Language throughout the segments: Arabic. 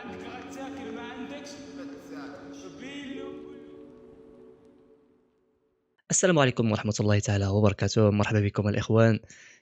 عندك تاكل ما عندكش السلام عليكم ورحمة الله تعالى وبركاته. مرحبا بكم الإخوان،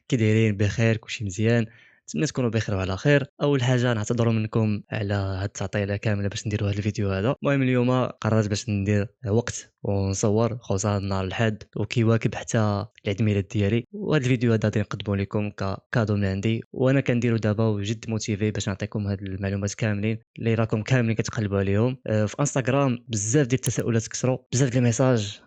كي دايرين؟ بخير؟ كلشي مزيان؟ نتمنى تكونوا بخير وعلى خير. أول حاجة نعتذر منكم على هاد التعطيلة كاملة باش نديروا هاد الفيديو هذا. المهم اليوم قررت باش ندير وقت ونصور خصوصا نهار الأحد وكيواكب حتى العيد ميلاد ديالي، وهاد الفيديو هذا غادي نقدمه لكم ككادو من عندي، وانا كنديرو دابا وجد موتيفي باش نعطيكم هاد المعلومات كاملين اللي راكم كاملين كتقلبوا عليهم. في انستغرام بزاف ديال التساؤلات كثروا، بزاف ديال الميساج،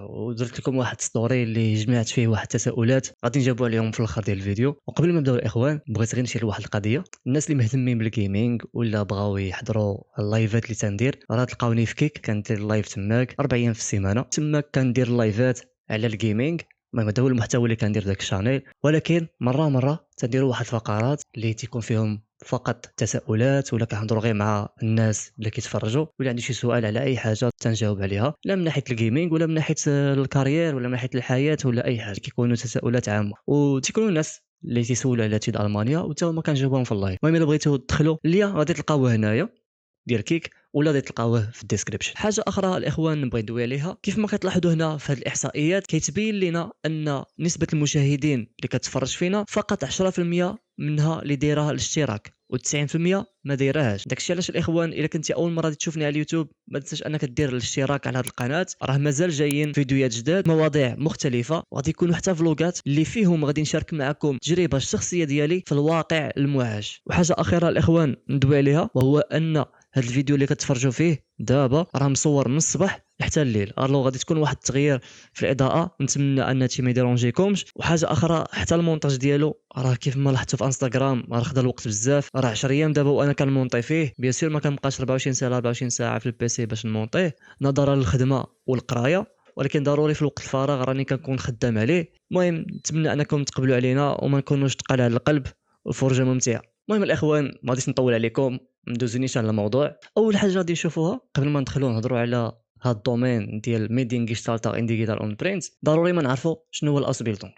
ودرت لكم واحد ستوري اللي جمعت فيه واحد التساؤلات غادي نجاوبوا عليهم في الاخر ديال الفيديو. وقبل ما نبداو الاخوان بغيت غير نشير لواحد القضيه. الناس اللي مهتمين بالجيمنج ولا بغاو يحضروا اللايفات اللي تندير راه تلقاوني في كيك، كندير اللايف تماك 4 ايام في السيمانه. تماك كندير اللايفات على الجيمنج. المهم هذا هو المحتوى اللي كندير داك الشانيل، ولكن مره تنديروا واحد الفقرات اللي تيكون فيهم فقط تساؤلات، ولا كنهضروا غير مع الناس اللي كيتفرجوا، ولا عندي شي سؤال على اي حاجه تنجاوب عليها، لا من ناحيه الجيمنج ولا من ناحيه الكارير ولا من ناحيه الحياه ولا اي حاجه. كيكونوا تساؤلات عامه وتيكونوا الناس اللي تيسولوا على تيد المانيا وتا هما كنجاوبهم في اللايف. المهم الا بغيتو تدخلوا ليا غادي تلقاوه هنايا ديال كيك، ولا غادي تلقاوه في الديسكريبشن. حاجه اخرى الاخوان نبغي ندوي عليها، كيف ما كتلاحظوا هنا في هذه الاحصائيات كيتبين لنا ان نسبه المشاهدين اللي كتفرج فينا فقط 10% منها اللي دايره الاشتراك و90% ما دايرهاش. داكشي علاش الاخوان الا كنتي اول مره تشوفني على اليوتيوب ما تنساش انك دير الاشتراك على هذه القناه، راه مازال جايين فيديوهات جداد، مواضيع مختلفه، وغادي يكونوا حتى فلوغات اللي فيهم غادي نشارك معكم التجربه الشخصيه ديالي في الواقع المعاش. وحاجه اخيره الاخوان ندوي عليها، وهو ان هذا الفيديو اللي كتفرجوا فيه دابا راه مصور من الصباح حتى الليل، الو غادي تكون واحد التغيير في الاضاءه، نتمنى ان شي ما يديرونجيكمش. وحاجه اخرى حتى المونتاج ديالو راه كيف ما لاحظتوا في انستغرام راه خدا الوقت بزاف، راه 10 ايام دابا وانا كنمونطي فيه. بيان سور ما كنبقاش 24 ساعه 24 ساعه في البيسي باش نمونطيه نظرا للخدمه والقرايه، ولكن ضروري في الوقت الفراغ راني كنكون خدام عليه. المهم نتمنى انكم تقبلوا علينا وما نكونوش تقال على القلب، والفرجه ممتعه. المهم الاخوان ما غاديش نطول عليكم، ندوزو نيشان على الموضوع. اول حاجه غادي نشوفوها قبل ما ندخلوا نهضروا على هاد الدومين ديال ميدين جيشتالتا ان ديجيتال اون برينت، ضروري ما نعرفوا شنو هو الاوسبيلدونغ.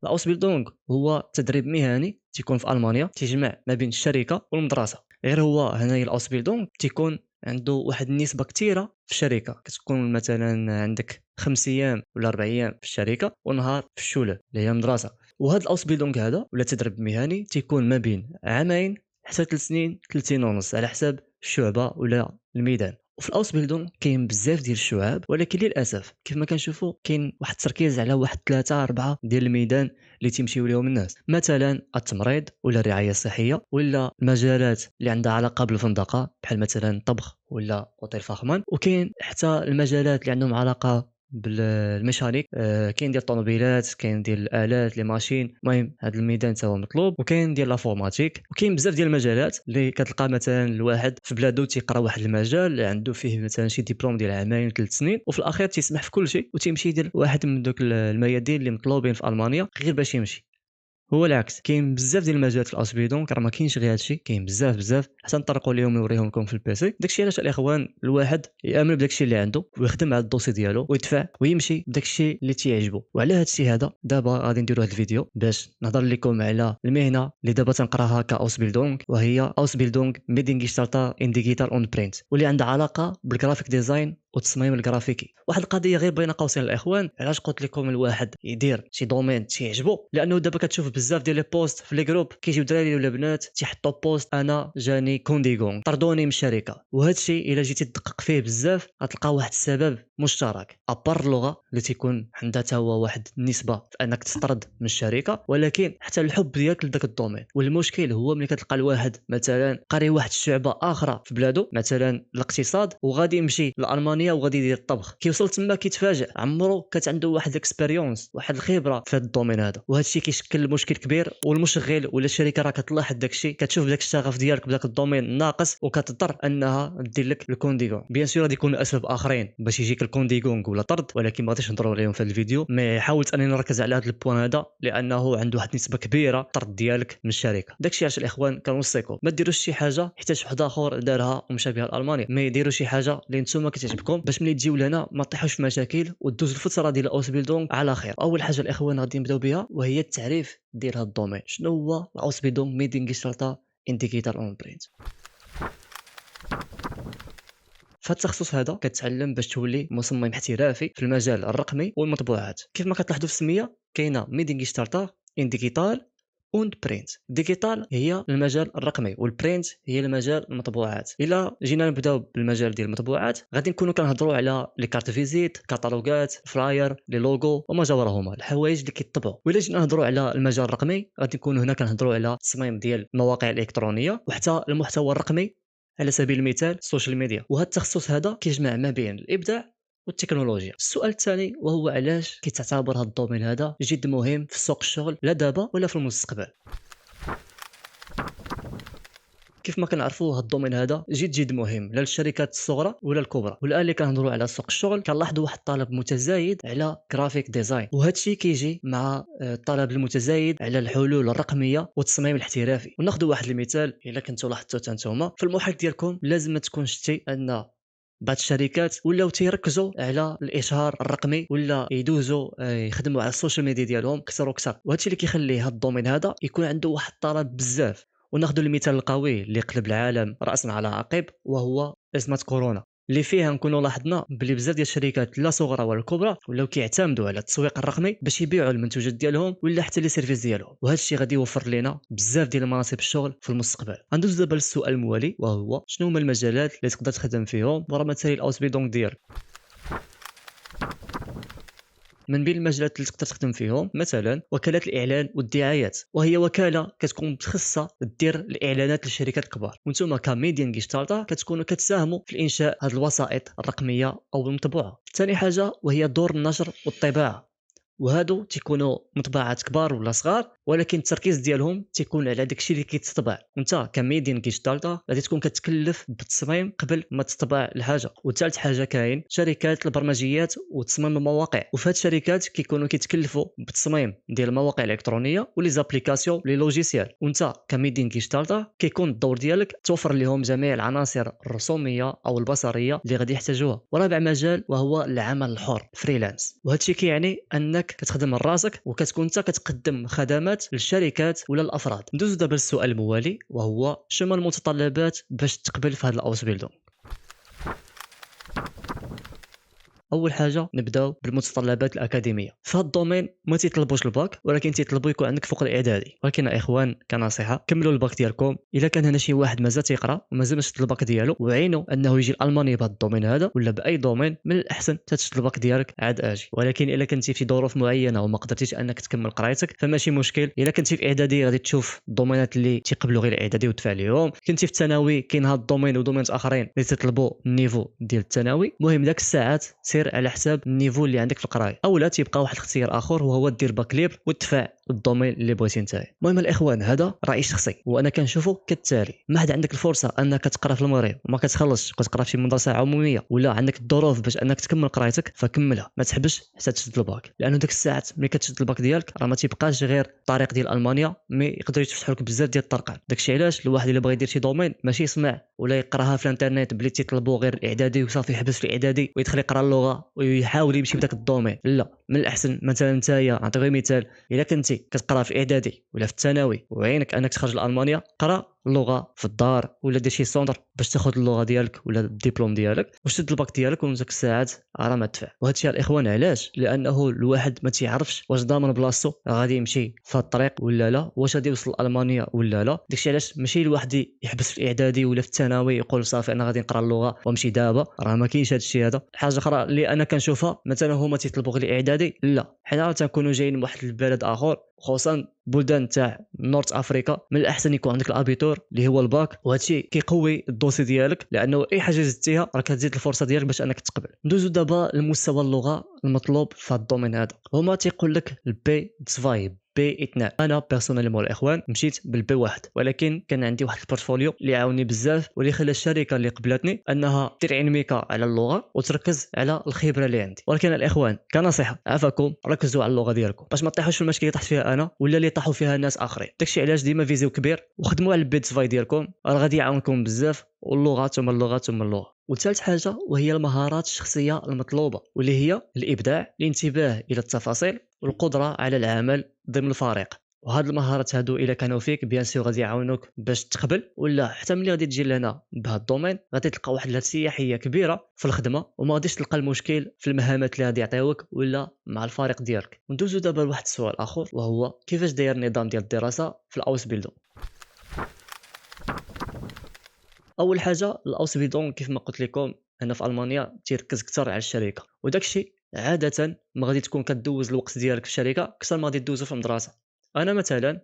الاوسبيلدونغ هو تدريب مهني تيكون في المانيا، تيجمع ما بين الشركه والمدرسه. غير هو هنايا الاوسبيلدونغ تيكون عنده واحد النسبه كثيره في الشركه، كتكون مثلا عندك 5 ايام ولا 4 ايام في الشركه ونهار في الشوله اللي هي المدرسه. وهذا الاوسبيلدونغ هذا ولا تدريب مهني تيكون ما بين عامين حتى 3 سنين، 3 سنين ونص على حسب الشعبه ولا الميدان. وفي الاوسبيلدونغ كاين بزاف ديال الشعاب، ولكن للاسف كيف ما كنشوفوا كاين واحد التركيز على واحد 3 4 ديال الميدان اللي تيمشيو ليهم الناس، مثلا التمريض ولا الرعايه الصحيه ولا المجالات اللي عندها علاقه بالفندقه بحال مثلا الطبخ ولا اوتيل فخمان، وكاين حتى المجالات اللي عندهم علاقه بالميكانيك، كاين ديال الطوموبيلات، كاين ديال الالات لي ماشين. المهم هذا الميدان حتى هو مطلوب، وكاين ديال لافورماتيك، وكاين بزاف ديال المجالات اللي كتلقى مثلا الواحد في بلادو تيقرا واحد المجال اللي عنده فيه مثلا شي ديبلوم ديال عامين 3 سنين، وفي الاخير تيسمح في كل شيء وتيمشي يدير واحد من دوك الميادين اللي مطلوبين في المانيا غير باش يمشي. هو العكس، كاين بزاف ديال المجالات في الاسبيدون راه ما كاينش غير هادشي، كاين بزاف حتى نطرقوا ليهم ونوريهم لكم في البيسي. داكشي علاش الاخوان الواحد يامن بداكشي اللي عنده ويخدم على الدوسي ديالو ويدفع ويمشي بداكشي اللي تيعجبو. وعلى هادشي هذا دابا غادي نديروا هذا الفيديو باش نهضر لكم على المهنه اللي دابا تنقراها كاوسبيلدونغ، وهي اوسبيلدونغ ميدين جيشتالتا ان ديجيتال اون برينت، واللي عندها علاقه بالجرافيك ديزاين والتصميم الجرافيكي. واحد القضيه غير بين قوسين الاخوان، علاش قلت لكم الواحد يدير شي دومين تيعجبو، لانه دابا كتشوف بزاف ديال لي بوست في لي جروب كيجيو دراري ولا بنات تيحطوا بوست انا جاني كونديغون طردوني من الشركه. وهذا الشيء الا جيتي تدقق فيه بزاف غتلقى واحد السبب مشترك، ابار اللغه اللي تيكون عندها حتى هو واحد النسبه في انك تطرد من الشركه، ولكن حتى الحب ديالك لذاك الدومين. والمشكل هو ملي كتلقى الواحد مثلا قاري واحد الشعبه اخرى في بلادو مثلا الاقتصاد وغادي يمشي لالمانيا وغادي يدير الطبخ، كيوصل تما كيتفاجئ عمرو كانت عنده واحد اكسبيريونس واحد الخبره في هذا الدومين هذا. وهذا الشيء كيشكل مشكل كبير، والمشغل ولا الشركه راه كتلاحظ داك الشيء، كتشوف داك الشغف ديالك بداك الدومين ناقص وكتضطر انها دير لك الكونديغون. بيان سور غادي يكون اسباب اخرين باش يجيك الكونديغون ولا طرد، ولكن ما غاديش نهضروا عليهم في هذا الفيديو. مي حاولت انني نركز على هذا البوان هذا لانه عنده واحد النسبه كبيره طرد ديالك من الشركه. داكشي علاش الاخوان كنوصيكم ما ديروش شي حاجه حيت واحد اخر دارها ومشى بها لالمانيا، ما يديروا شي حاجه اللي نتوما كتعجبكم ديالكم باش ملي تجيو لهنا ما تطيحوش في مشاكل ودوزوا الفتره ديال الاوس بيلدونغ على خير. اول حاجه الاخوان غادي نبداو بها وهي التعريف ديال هذا الدومين. شنو هو الاوس بيلدونغ ميدين جيستالتا ان ديجيتال اون برينت؟ في التخصص هذا كتعلم باش تولي مصمم احترافي في المجال الرقمي والمطبوعات. كيف ما كتلاحظوا في السميه كاينه ميدين جيستالتا ان ديجيتال und برينت. ديجيتال هي المجال الرقمي والبرينت هي المجال المطبوعات. الا جينا نبداو بالمجال ديال المطبوعات غادي نكونوا كنهضروا على لي كارت فيزيت، كاتالوجات، فلاير، لي لوغو وما جاورهما، الحوايج اللي كيطبعوا. ولا جينا نهضروا على المجال الرقمي غادي نكونوا هنا كنهضروا على التصميم ديال المواقع الالكترونيه وحتى المحتوى الرقمي على سبيل المثال السوشيال ميديا. وهذا التخصص هذا كيجمع ما بين الابداع والتكنولوجيا. السؤال الثاني وهو علاش كيتعتبر هذا الدومين هذا جد مهم في سوق الشغل لا دابا ولا في المستقبل؟ كيف ما كنعرفوا هذا الدومين هذا جد مهم لا للشركات الصغرى ولا الكبرى. والان اللي كنهضروا على سوق الشغل كنلاحظوا واحد الطلب متزايد على جرافيك ديزاين، وهذا الشيء كيجي مع الطلب المتزايد على الحلول الرقميه والتصميم الاحترافي. وناخذ واحد المثال الا كنتو لاحظتوا حتى نتوما في المحيط ديالكم لازم ما تكون شتي ان بعض الشركات ولاو تيركزوا على الاشهار الرقمي ولا يدوزوا يخدموا على السوشيال ميديا ديالهم اكثر واكثر، وهذا الشيء اللي كيخلي هذا الدومين هذا يكون عنده واحد الطلب بزاف. وناخذوا المثال القوي اللي قلب العالم راسا على عقب وهو ازمه كورونا اللي فيها نكونوا لاحظنا بلي بزاف ديال الشركات لا صغرى ولا كبرى ولاو كيعتمدوا على التسويق الرقمي باش يبيعوا المنتوجات ديالهم ولا حتى لي سيرفيس ديالهم، وهذا الشيء غادي يوفر لنا بزاف ديال مناصب الشغل في المستقبل. غندوز دابا للسؤال الموالي وهو شنو هما المجالات اللي تقدر تخدم فيهم ورا مثلا الاوس بيدونغ ديالك. من بين المجالات اللي تقدر تخدم فيهم مثلا وكالات الاعلان والدعايات، وهي وكاله كتكون متخصصه دير الاعلانات للشركات الكبار، وانتم كميديان جيستالتا كتكونوا كتساهموا في الانشاء هذه الوسائط الرقميه او المطبوعه. ثاني حاجه وهي دور النشر والطباعه، وهادو تيكونوا مطبعات كبار ولا صغار ولكن التركيز ديالهم تيكون على داكشي اللي كيتطبع. وانت كميديان جيستالتا غادي تكون كتكلف بالتصميم قبل ما تطبع الحاجه. وثالث حاجه كاين شركات البرمجيات وتصميم المواقع، وفي هاد الشركات كيكونوا كيتكلفوا بالتصميم ديال المواقع الالكترونيه ولي زابليكاسيون لي لوجيسيال، وانت كميديان جيستالتا كيكون الدور ديالك توفر لهم جميع العناصر الرسوميه او البصريه اللي غادي يحتاجوها. ورابع مجال وهو العمل الحر فريلانس، وهذا الشيء كيعني انك كتخدم راسك وكتكون انت كتقدم خدمات للشركات ولا الافراد. ندوز دابا للسؤال الموالي وهو شنو المتطلبات باش تقبل في هذا الاوس بيلدونغ. اول حاجه نبداو بالمتطلبات الاكاديميه. في هذا الدومين ما تيطلبوش الباك ولكن تيطلبوا يكون عندك فوق الاعدادي، ولكن يا اخوان كنصيحه كملوا الباك ديالكم. الا كان هنا شي واحد مازال تيقرا ومازال ما شد الباك ديالو وعينوا انه يجي الالماني بهذا الدومين هذا ولا باي دومين، من الاحسن تشد الباك ديالك عاد اجي. ولكن الا كنتي في ظروف معينه وما قدرتيش انك تكمل قرايتك فماشي مشكل. الا كنتي في اعدادي غادي تشوف الدومينات اللي تيقبلوا غير الاعدادي وتدفع ليهم. كنتي في الثانوي كاين هذا الدومين ودومينات اخرين اللي تطلبوا النيفو ديال الثانوي. المهم داك الساعات سير على حساب النيفو اللي عندك في القرايه، اولا تيبقى واحد الاختيار اخر وهو دير باك ليبر وتدفع الدومين اللي بغيتي نتايا. المهم الاخوان هذا رايي شخصي وانا كنشوفه كالتالي: ما حد عندك الفرصه انك تقرا في المغرب وما كتخلصش كتقرا في شي مدرسه عموميه ولا عندك الظروف باش انك تكمل قرايتك فكملها، ما تحبش حتى تشد الباك، لانه ديك الساعات ملي كتشد الباك ديالك راه ما تيبقاش غير الطريق ديال المانيا، مي يقدروا يتفتحوا لك بزاف ديال الطرقان. داكشي علاش الواحد اللي بغى يدير شي دومين ماشي يسمع ولا يقراها في الانترنت بلي تيطلبوا غير الاعدادي وصافي يحبس في الاعدادي ويدخل يقرا اللغه ويحاول يمشي بداك الدومين. لا، من الاحسن مثلا نتايا نعطي غير مثال، الا كنتي كتقرا في اعدادي ولا في الثانوي وعينك انك تخرج لالمانيا، قرا اللغه في الدار ولا دير شي سونتر باش تاخذ اللغه ديالك ولا الدبلوم ديالك وشد الباك ديالك ومن ديك الساعات راه ما تدفع. وهذا الشيء الاخوان علاش؟ لانه الواحد ما تيعرفش واش ضامن بلاصتو غادي يمشي في الطريق ولا لا، واش غادي يوصل لالمانيا ولا لا. داكشي علاش ماشي الواحد يحبس في الاعدادي ولا في الثانوي يقول صافي انا غادي نقرا اللغه وامشي دابا، راه ما كاينش هذا الشيء هذا. حاجه اخرى اللي انا كنشوفها مثلا هما تيطلبوا غير الاعدادي، لا، حنا تنكونوا جايين من واحد البلد اخر خصوصا بلدان تاع نورث افريكا، من الاحسن يكون عندك الابيتور اللي هو الباك، وهذا الشيء كيقوي الدوسي ديالك لانه اي حاجه زدتيها راه كتزيد الفرصه ديالك باش انك تقبل. ندوزو دابا لمستوى اللغه المطلوب في هذا الدومين هذا. هما تيقول لك البي 2 بي 2. انا بيرسونيلمون الاخوان مشيت بالبي 1 ولكن كان عندي واحد البورتفوليو اللي عاوني بزاف واللي خلى الشركه اللي قبلتني انها دير عين ميكا على اللغه وتركز على الخبره اللي عندي. ولكن الاخوان كنصيحه عافاكم ركزوا على اللغه ديالكم باش ما تطيحوش في المشكله اللي طحت فيها انا ولا اللي طاحوا فيها ناس اخرين. داكشي علاش ديما فيزيو كبير وخدموا على البي 2 ديالكم، راه غادي يعاونكم بزاف. واللغه ثم اللغه ثم اللغه. وثالث حاجه وهي المهارات الشخصيه المطلوبه، واللي هي الابداع، الانتباه الى التفاصيل، والقدره على العمل ضمن الفريق. وهاد المهارات هادو الا كانوا فيك بيان سور غادي يعاونوك باش تقبل، ولا حتى ملي غادي تجي لهنا بهاد الدومين غادي تلقى واحد الارتياحيه كبيره في الخدمه، وما غاديش تلقى المشكل في المهامات اللي غادي يعطيوك ولا مع الفريق ديالك. وندوزو دابا لواحد السؤال اخر، وهو كيفاش داير النظام ديال الدراسه في الاوس بيلدون. اول حاجه الاوس بيلدون كيف ما قلت لكم هنا في المانيا تيركز اكثر على الشركه، وداكشي عاده ما غادي تكون كدوز الوقت ديالك في الشركه اكثر ما غادي دوزو في المدرسه. انا مثلا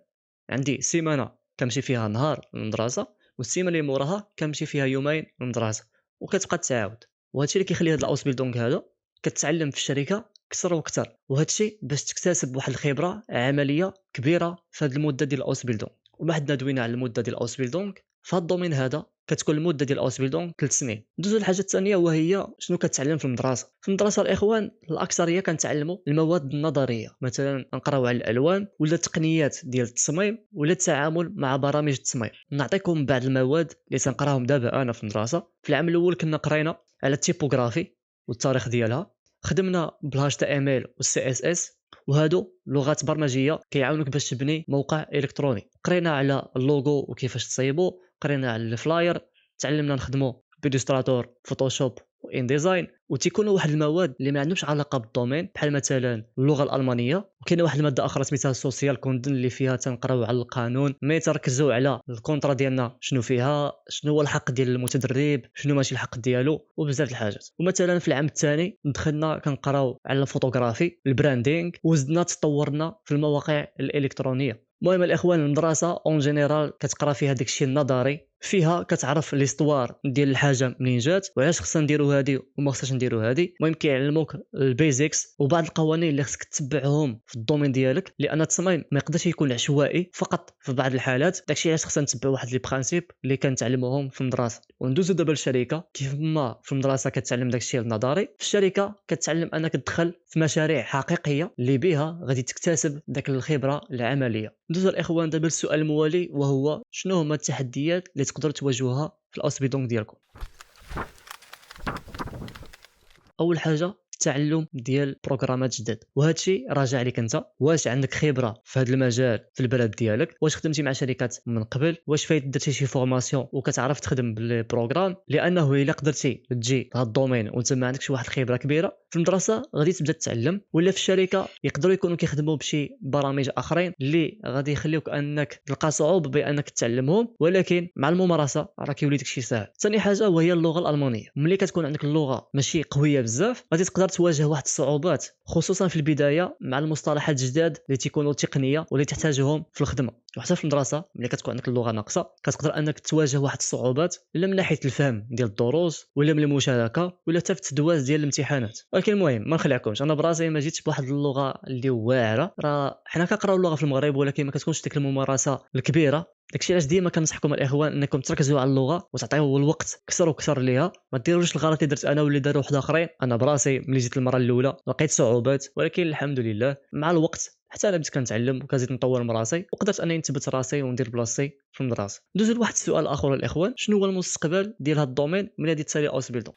عندي سيمانه كنمشي فيها نهار للمدرسه، والسيمانه اللي موراها كنمشي فيها يومين للمدرسه، وكتبقى تعاود. وهادشي اللي كيخلي هاد الاوس بيلدونغ هذا كتعلم في الشركه اكثر واكثر، وهادشي باش تكتسب واحد الخبره عمليه كبيره في هاد المده ديال الاوس بيلدونغ. وما حدنا دوينا على المده ديال الاوس بيلدونغ في هاد الدومين هذا كتكون المده ديال الاوس بيلدونغ 3 سنين. ندوزو للحاجه الثانيه وهي شنو كتعلم في المدرسه. في المدرسه الاخوان الاكثريه كنتعلموا المواد النظريه، مثلا نقراو على الالوان ولا التقنيات ديال التصميم ولا التعامل مع برامج التصميم. نعطيكم بعض المواد اللي تنقراهم دابا انا في المدرسه. في العام الاول كنا قرينا على التيبوغرافي والتاريخ ديالها، خدمنا بالهاش تي ام ال والسي اس اس، وهادو لغات برمجيه كيعاونوك باش تبني موقع الكتروني. قرينا على اللوغو وكيفاش تصايبو، قرينا على الفلاير، تعلمنا نخدمو بإليستراتور، فوتوشوب وان ديزاين. وتيكونوا واحد المواد اللي ما عندهمش علاقه بالدومين بحال مثلا اللغه الالمانيه. وكاينه واحد الماده اخرى سميتها السوسيال كوندن اللي فيها تنقراو على القانون، مي تركزوا على الكونطرا ديالنا شنو فيها، شنو هو الحق ديال المتدرب، شنو ماشي الحق ديالو، وبزاف الحاجات. ومثلا في العام الثاني دخلنا كنقراو على الفوتوغرافي، البراندينغ، وزدنا تطورنا في المواقع الالكترونيه. المهم الاخوان المدرسه اون جينيرال كتقرا فيها داكشي النظري، فيها كتعرف ليستوار ديال الحاجه منين جات وعلاش خصنا نديرو هادي وما خصناش نديرو هادي. المهم كيعلموك البيزكس وبعض القوانين اللي خصك تتبعهم في الدومين ديالك، لان التصميم ما يقدرش يكون عشوائي فقط. في بعض الحالات داكشي علاش خصنا نتبع واحد لي برينسيپ اللي كنتعلموهم في المدرسه. وندوزو دابا للشركه. كيف ما في المدرسه كتعلم داكشي النظري، في الشركه كتعلم انك تدخل في مشاريع حقيقيه اللي بها غادي تكتسب داك الخبره العمليه. ندوزو الاخوان دابا للسؤال الموالي، وهو شنو هما التحديات اللي تقدروا تواجهوها في الاوس بيلدونغ ديالكم. اول حاجه التعلم ديال بروغرامات جداد، وهادشي راجع لك انت. واش عندك خبره في هذا المجال في البلد ديالك؟ واش خدمتي مع شركات من قبل؟ واش فايت درتي شي فورماسيون وكتعرف تخدم بالبروغرام؟ لانه الا قدرتي تجي لهاد الدومين وانت ما عندكش واحد الخبره كبيره في المدرسه غادي تبدا تتعلم، ولا في الشركه يقدروا يكونوا كيخدموا بشي برامج اخرين اللي غادي يخليوك انك تلقى صعوبه بانك تتعلمهم، ولكن مع الممارسه راه كيولي داكشي ساهل. ثاني حاجه وهي اللغه الالمانيه. ملي كتكون عندك اللغه ماشي قويه بزاف غادي تقدر تواجه واحد الصعوبات، خصوصا في البدايه مع المصطلحات الجداد اللي تيكونوا تقنيه واللي تحتاجهم في الخدمه. وحتى في المدرسه ملي كتكون عندك اللغه ناقصه كتقدر انك تواجه واحد الصعوبات، الا من ناحيه الفهم ديال الدروس ولا من المشاركه ولا حتى في التدواز ديال الامتحانات. ولكن المهم ما نخلعكمش، انا براسي ما جيتش بواحد اللغه اللي واعره. راه حنا كنقراو اللغه في المغرب ولكن ما كتكونش ديك الممارسه الكبيره. داكشي علاش ديما كنصحكم الاخوان انكم تركزوا على اللغه وتعطيو الوقت كثر وكثر ليها. ما ديروش الغلط اللي درت انا واللي داروا واحد اخرين. انا براسي ملي جيت المره الاولى لقيت صعوبات، ولكن الحمد لله مع الوقت حتى انا بديت كنتعلم وكزيد نطور من راسي وقدرت انني نثبت راسي وندير بلاصتي في المدرسه. ندوزو لواحد السؤال اخر الاخوان، شنو هو المستقبل ديال هذا الدومين ملي غادي تسالي اوس بيلدونغ؟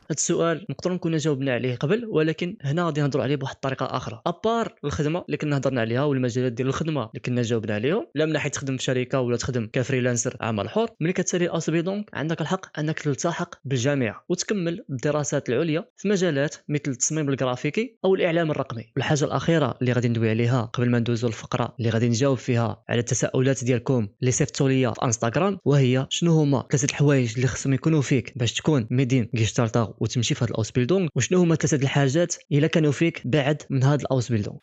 هذا السؤال نقدروا نكون جاوبنا عليه قبل، ولكن هنا غادي نهضروا عليه بواحد الطريقه اخرى. ابار الخدمه اللي كنا هضرنا عليها والمجالات ديال الخدمه اللي كنا جاوبنا عليهم، لا من ناحيه تخدم في شركه ولا تخدم كفريلانسر عمل حر، ملي كتسالي اوس بيلدونغ عندك الحق انك تلتحق بالجامعه وتكمل الدراسات العليا في مجالات مثل التصميم الجرافيكي او الاعلام الرقمي. والحاجه الاخيره اللي غادي ندوي عليها قبل ما ندوزو الفقره اللي غادي نجاوب فيها على التساؤلات ديالكم اللي صيفطوا ليا في انستغرام، وهي شنو هما 3 الحوايج اللي خصهم يكونوا فيك باش تكون ميدين جيشتالتر وتمشي في هذا الاوس بيلدونغ، وشنو هما 3 الحاجات الا كانوا فيك بعد من هذا الاوس بيلدونغ.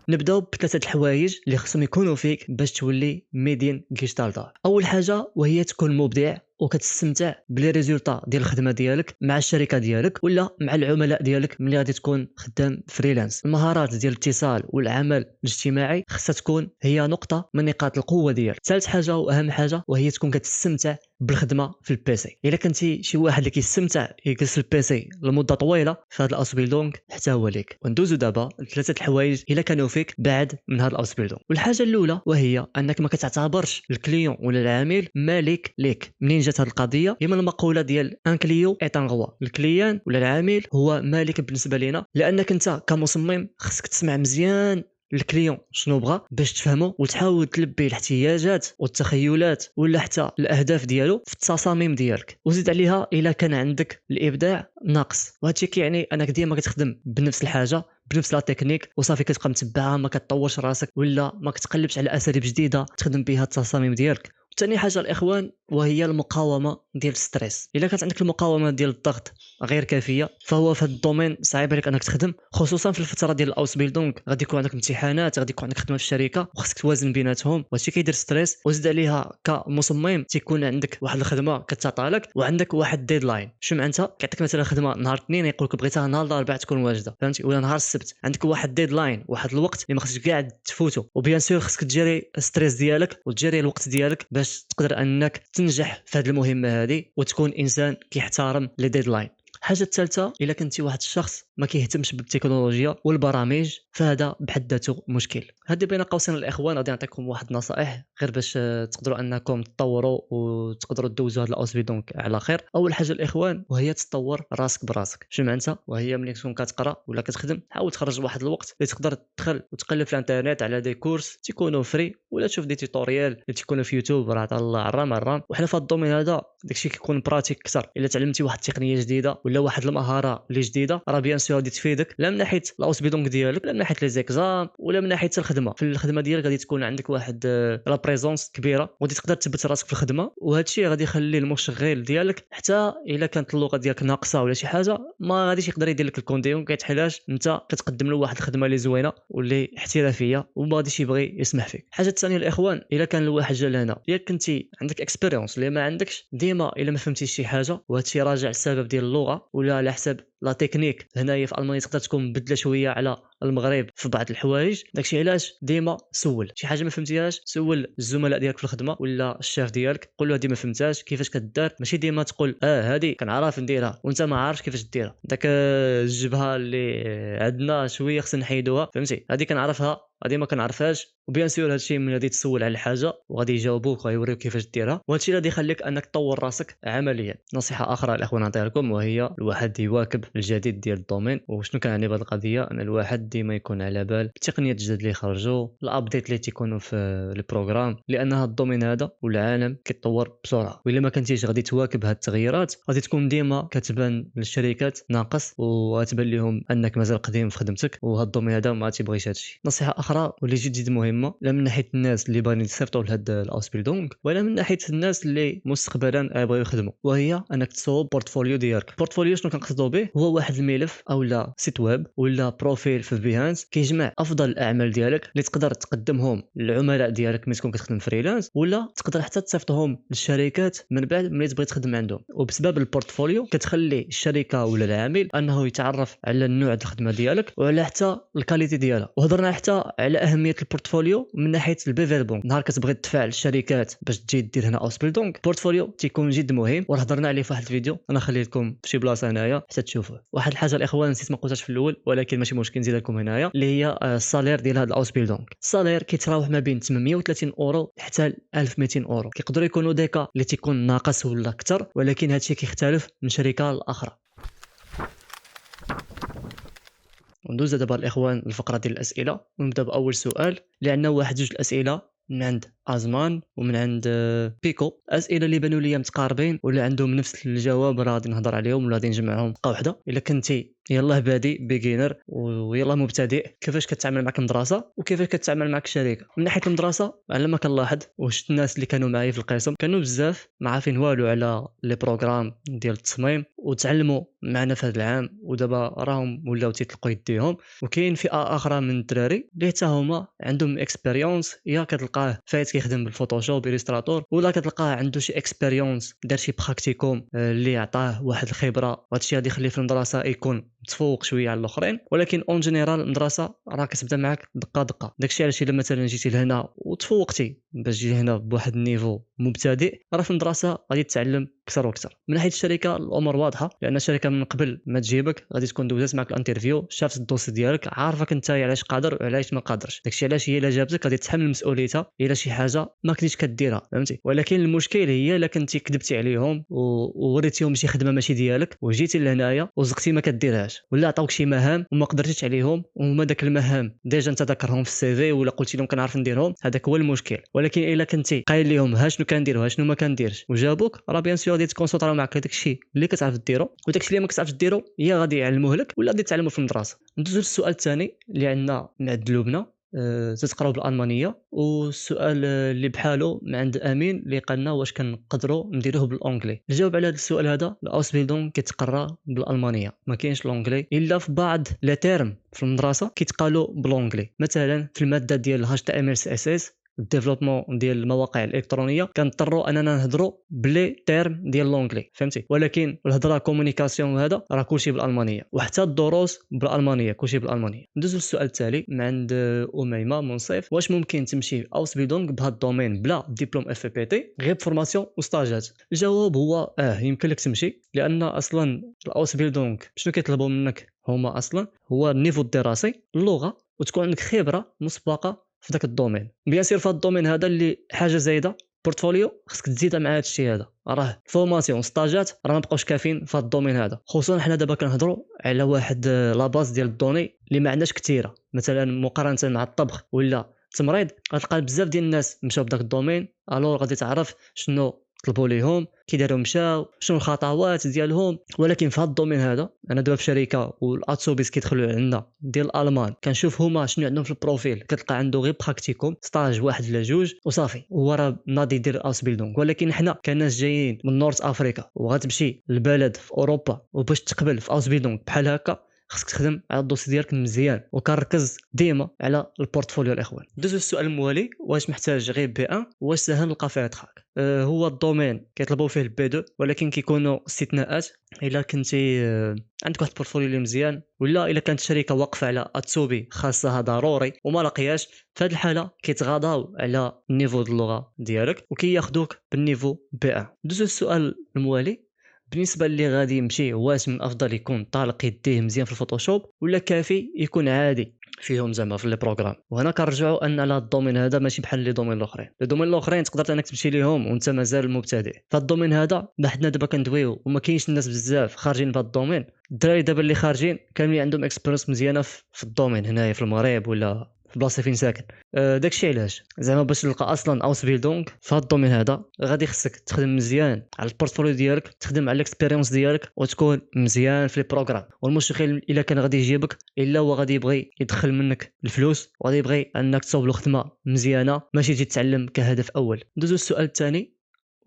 نبداو ب3 الحوايج اللي خصهم يكونوا فيك باش تولي ميدين جيشتالتر. اول حاجه وهي تكون مبدع وكتستمتع بلي ريزولطا ديال الخدمه ديالك مع الشركه ديالك ولا مع العملاء ديالك ملي غادي تكون خدام فريلانس. المهارات ديال الاتصال والعمل الاجتماعي خصها تكون هي نقطه من نقاط القوه ديالك. ثالث حاجه واهم حاجه وهي تكون كتستمتع بالخدمه في البيسي. الا كنتي شي واحد اللي كيستمتع يجلس في البيسي لمده طويله فهاد الاوس بيلدونغ حتى هو ليك. وندوزو دابا ثلاثه الحوايج الا كانوا فيك بعد من هاد الاوس بيلدونغ. والحاجه الاولى وهي انك ما كتعتبرش الكليون ولا العميل مالك ليك. منين جات هاد القضيه؟ هي من المقوله ديال ان كليون ايت ان غوا. الكليان ولا العميل هو مالك بالنسبه لينا، لانك انت كمصمم خصك تسمع مزيان الكليون شنو بغى باش تفهمه وتحاول تلبي الاحتياجات والتخيلات ولا حتى الاهداف ديالو في التصاميم ديالك. وزيد عليها الا كان عندك الابداع ناقص، وهادشي كيعني انك ديما كتخدم بنفس الحاجه بنفس لا تكنيك وصافي كتبقى متبعها، ما كتطورش راسك ولا ما كتقلبش على اساليب جديده تخدم بها التصاميم ديالك. ثاني حاجه الاخوان وهي المقاومه ديال الستريس. الا كانت عندك المقاومه ديال الضغط غير كافيه فهو في هذا الدومين صعيب عليك انك تخدم، خصوصا في الفتره ديال الاوس بيلدونغ. غادي يكون عندك امتحانات، غادي يكون عندك خدمه في الشركه وخصك توازن بيناتهم، وهادشي كيدير ستريس. وزيد عليها كمصمم تيكون عندك واحد الخدمه كتعطى لك وعندك واحد ديدلاين. شو معناتها؟ كيعطيك مثلا خدمه نهار الاثنين يقول لك بغيتها نهار الاربعاء تكون واجده، فهمتي؟ ولا نهار السبت عندك واحد ديدلاين، واحد الوقت اللي ما خصكش كاع تفوتو. وبيان سور خصك تجري ستريس ديالك وتجري الوقت ديالك باش تقدر انك تنجح في هذه المهمه هذه وتكون انسان كيحترم لي ديدلاين. الحاجه الثالثه الا كنتي واحد الشخص ما كيهتمش بالتكنولوجيا والبرامج فهذا بحد ذاته مشكل. هذه بين قوسين الاخوان غادي نعطيكم واحد نصائح غير باش تقدروا انكم تطوروا وتقدروا تدوزوا هذا الاوس بيلدونغ على خير. اول حاجه الاخوان وهي تطور راسك براسك. شو معناتها؟ وهي ملي تكون كتقرا ولا كتخدم حاول تخرج واحد الوقت اللي تقدر تدخل وتقلب في الانترنت على دي كورس تيكونوا فري ولا تشوف دي توتوريال اللي تيكونوا في يوتيوب راه على الله عرام. وحنا في الدومين هذا داكشي كيكون براتيك اكثر. الا تعلمتي واحد التقنيه جديده ولا واحد المهاره اللي جديده راه بيان سور غادي تفيدك لا من ناحيه الاوس بيلدونغ ديالك ولا من ناحيه لي زيكزام ولا من ناحيه الخدمه. في الخدمه ديالك غادي تكون عندك واحد لا بريزونس كبيره وغادي تقدر تثبت راسك في الخدمه، وهذا الشيء غادي يخلي المشغل ديالك حتى الا كانت اللغه ديالك ناقصه ولا شي حاجه ما غاديش يقدر يدير لك الكونديون كيتحلاش انت كتقدم له واحد الخدمه اللي زوينه واللي احترافيه وما غاديش يبغي يسمح فيك. الحاجه الثانيه الاخوان الا كان الواحد جا لهنا الا كنتي عندك اكسبيريونس اللي ما عندكش ديما الا ما فهمتيش شي حاجه وهذا الشيء راجع السبب ديال اللغه ولا على حساب لا تكنيك. هنايا في المانيا تقدر تكون مبدله شويه على المغرب في بعض الحوايج، داكشي علاش ديما سول شي حاجه ما فهمتيهاش سول الزملاء ديالك في الخدمه ولا الشيف ديالك قول له هذه ما فهمتهاش كيفاش كدار. ماشي ديما تقول هذه كنعرف نديرها وانت ما عارفش كيفاش ديرها. داك الجبهه اللي عندنا شويه خصنا نحيدوها، فهمتي؟ هذه كنعرفها هذه ما كنعرفهاش. وبيان سور هادشي من غادي تسول على الحاجه وغادي يجاوبوك ويوريوك كيفاش ديرها، وهادشي اللي غادي يخليك انك تطور راسك عمليا. نصيحه اخرى الاخوان نعطيها لكم وهي الواحد يواكب الجديد ديال الدومين. وشنو كنعني بهذه القضيه؟ ان الواحد ديما يكون على بال بالتقنيات الجدد اللي خرجوا، الابديت اللي تيكونوا في البروغرام، لان هذا الدومين هذا والعالم كيتطور بسرعه. والا ما كنتيش غادي تواكب هاد التغييرات غادي تكون ديما كتبان للشركات ناقص وغتبان لهم انك مازال قديم في خدمتك وهذا الدومين هذا ما تيبغيش هادشي. نصيحه اخرى واللي جد مهمه لا من ناحيه الناس اللي باغيين يصيفطوا لهاد الاوس بيلدونغ ولا من ناحيه الناس اللي مستقبلا يبغيو يخدموا، وهي انك تصوب بورتفوليو ديالك. بورتفوليو شنو كنقصدوا به؟ هو واحد الملف او لا سيت ويب ولا بروفيل في بيهانس كيجمع افضل الاعمال ديالك اللي تقدر تقدمهم للعملاء ديالك ملي تكون كتخدم فريلانس، ولا تقدر حتى تصيفطهم للشركات من بعد ملي تبغي تخدم عندهم. وبسبب البورتفوليو كتخلي الشركه ولا العامل انه يتعرف على النوع ديال الخدمه ديالك وعلى حتى الكاليتي ديالها. وهضرنا حتى على اهميه البورتفوليو من ناحيه البيفيربون. نهار كتبغي تدفع للشركات باش تجي دير هنا اوس بيلدونغ البورتفوليو تيكون جد مهم وهضرنا عليه في واحد الفيديو انا خليه لكم في شي بلاصه هنايا حتى تشوفوه. واحد الحاجه الاخوان نسيت ما قلتهاش في الاول ولكن ماشي مشكل نزيد لكم هنايا اللي هي الصالير ديال هذا الاوس بيلدونغ. الصالير كيتراوح ما بين 830 اورو حتى 1200 اورو. كيقدروا يكونوا ديكا اللي تيكون ناقص ولا اكثر ولكن هادشي كيختلف من شركه لاخرى. وندوز دابا الاخوان الفقره ديال الاسئله ونبدا باول سؤال اللي عندنا واحد جوج الاسئله من عند ازمان ومن عند بيكو. اسئله اللي بانوا لي متقاربين ولا عندهم نفس الجواب راه غادي نهضر عليهم ولا غادي نجمعهم بقى وحده. الا كنتي يلاه بادئ بيجينر ويلاه مبتدئ كيفاش كتعامل معك المدرسه وكيفاش كتعامل معك الشركه؟ من ناحيه المدرسه على ما كنلاحظ وشفت الناس اللي كانوا معايا في القسم كانوا بزاف ما عارفين والو على لي بروغرام ديال التصميم وتعلموا معنا في هذا العام ودابا راهم ولاو تيطلقوا يديهم. وكاين فئه اخرى من الدراري اللي حتى هما عندهم اكسبيريونس يا كتلقاه فايت كيخدم بالفوتوشوب إليستراتور، ولا كتلقاه عنده شي اكسبيريونس دار شي براكتيكوم اللي عطاه واحد الخبره، وهادشي غادي يخليه في المدرسه يكون متفوق شويه على الاخرين. ولكن اون جينيرال المدرسه راه كتبدا معاك دقه دقه. داكشي علاش الا مثلا جيتي لهنا وتفوقتي باش تجي هنا بواحد النيفو مبتدئ، راه في المدرسه غادي تتعلم اكثر واكثر. من ناحيه الشركه الامور واضحه، لان الشركه من قبل ما تجيبك غادي تكون دوزات معك الانترفيو، شافت الدوسي ديالك، عارفك انت علاش قادر وعلاش ما قادرش. داكشي علاش هي الا جابتك غادي تحمل مسؤوليتها الا شي حاجه ما كنتيش كديرها، فهمتي. ولكن المشكل هي الا كنتي كذبتي عليهم ووريتيهم شي خدمه ماشي ديالك وجيتي لهنايا وزقتي ما كديرهاش، ولا عطاوك شي مهام وما قدرتيش عليهم، وهما داك المهام ديجا انت ذاكرهم في السي في ولا قلتي لهم كنعرف نديرهم، هذاك هو المشكل. ولكن الا كنتي قايل لهم ها شنو كندير وها شنو ما كنديرش وجابوك، راه بيان سور غادي تكونسونطراو معك داكشي اللي كتعرف ديرو، وداكشي اللي ما كتعرفش ديرو يا غادي يعلموه لك ولا غادي تعلمو في المدرسه. ندوزو للسؤال الثاني اللي عندنا مع دلوبنا، تتقراو بالالمانيه، والسؤال اللي بحاله من عند امين اللي قالنا واش كنقدروا نديروه بالانجلي. الجواب على هذا السؤال هذا، الاوسبيلدونغ كيتقرا بالالمانيه، ما كاينش الانجلي الا في بعض لي تيرم في المدرسه كيتقالوا بالانجلي. مثلا في الماده ديال HTML CSS الديفلوبمون ديال المواقع الالكترونيه كنضطروا اننا نهضروا بلي تيرم ديال لونجلي، فهمتي. ولكن الهضره كومونيكاسيون هذا راه كلشي بالالمانيه، وحتى الدروس بالالمانيه، كلشي بالالمانيه. ندوزو للسؤال التالي من عند اميمه منصف، واش ممكن تمشي اوسبيلدونغ بهذا الدومين بلا دبلوم اف بي تي غير بفورماسيون وستاجات؟ الجواب هو يمكن لك تمشي، لان اصلا الاوسبيلدونغ شنو كيطلبوا منك هما اصلا هو النيفو الدراسي، اللغه، وتكون عندك خبره مسبقه في ذاك الدومين. بيان سير في هذا الدومين هذا اللي حاجه زايده بورتفوليو خصك تزيد مع هذا الشيء هذا، راه فورماسيون ستاجات راه ما بقاوش كافيين في هذا الدومين هذا. خصوصا حنا دابا كنهضروا على واحد لا باز ديال الدوني اللي ما عندناش كثيره، مثلا مقارنه مع الطبخ ولا التمريض غتلقى بزاف ديال الناس مشاو بداك الدومين، الو غادي تعرف شنو طلبوا ليهم، كي داروا مشاو، شنو الخطوات ديالهم. ولكن في هذا الدومين هذا انا دابا في شركه والاتسوبيس كيدخلوا عندنا ديال الالمان، كنشوف هما شنو عندهم في البروفيل، كتلقى عنده غير براكتيكوم ستاج واحد ولا جوج وصافي، هو راه ناضي يدير اوسبيلدونغ. ولكن حنا كناس جايين من نورث افريكا وغتمشي لبلد في اوروبا وباش تقبل في اوسبيلدونغ بحال هكا خصك تخدم على الدوسي ديالك مزيان، وكنركز ديما على البورتفوليو الاخوان. دوزو السؤال الموالي، واش محتاج غير بي 1 واش ساهل نلقى فيه تراك؟ هو الدومين كيطلبوا فيه البي 2، ولكن كيكونوا استثناءات الا كنتي عندك واحد البورتفوليو اللي مزيان، ولا الا كانت الشركه واقفه على اتسوبي خاصها ضروري وما لقياش، في هذه الحاله كيتغاضاو على النيفو ديال اللغه ديالك وكياخذوك بالنيفو بي 1. دوزو السؤال الموالي، بالنسبه اللي غادي يمشي واش من الافضل يكون طالق يديه مزيان في الفوتوشوب ولا كافي يكون عادي فيهم زعما في لي بروغرام؟ وهنا كنرجعوا ان لا الدومين هذا ماشي بحال لي دومين الاخرين. لي دومين الاخرين تقدر انك تمشي ليهم وانت مازال مبتدئ. فهاد الدومين هذا حنا دابا كندويو وما كاينش الناس بزاف خارجين بهاد الدومين. الدراري دابا اللي خارجين كاملين عندهم اكسبيرينس مزيانه في الدومين هنايا في المغرب ولا في بلاصه فين ساكن. داكشي علاش زعما باش تلقى اصلا اوسبيلدونغ في هذا الدومين هذا غادي خصك تخدم مزيان على البورتفوليو ديالك، تخدم على الاكسبيرينس ديالك، وتكون مزيان في البروغرام. والمشكل الا كان غادي يجيبك الا هو غادي يبغي يدخل منك الفلوس، وغادي يبغي انك تصاوب له خدمه مزيانه ماشي تجي تتعلم كهدف اول. ندوزو السؤال الثاني،